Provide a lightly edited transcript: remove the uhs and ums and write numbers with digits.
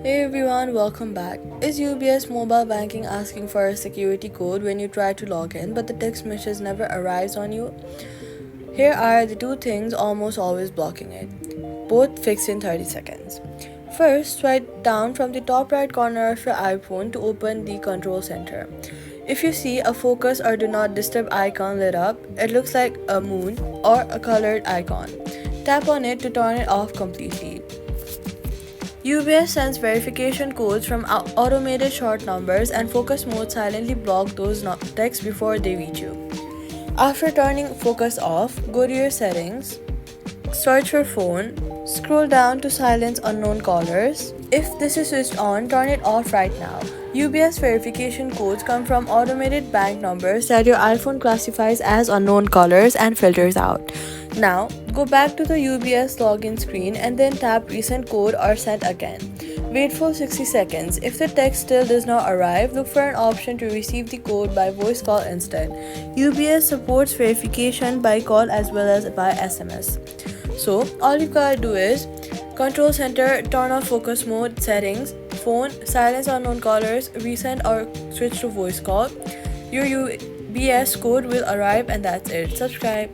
Hey everyone, welcome back. Is UBS Mobile Banking asking for a security code when you try to log in, but the text message never arrives on you? Here are the two things almost always blocking it, both fixed in 30 seconds. First, swipe down from the top right corner of your iPhone to open the control center. If you see a focus or do not disturb icon lit up, it looks like a moon or a colored icon. Tap on it to turn it off completely. UBS sends verification codes from automated short numbers, and focus mode silently block those texts before they reach you. After turning focus off, go to your settings, search for phone, scroll down to silence unknown callers. If this is switched on, turn it off right now. UBS verification codes come from automated bank numbers that your iPhone classifies as unknown callers and filters out. Now, go back to the UBS login screen and then tap Resend Code or Send again. Wait for 60 seconds. If the text still does not arrive, look for an option to receive the code by voice call instead. UBS supports verification by call as well as by SMS. So, all you gotta do is control center, turn off focus mode, settings, phone, silence unknown callers, resend or switch to voice call. Your UBS code will arrive, and that's it. Subscribe.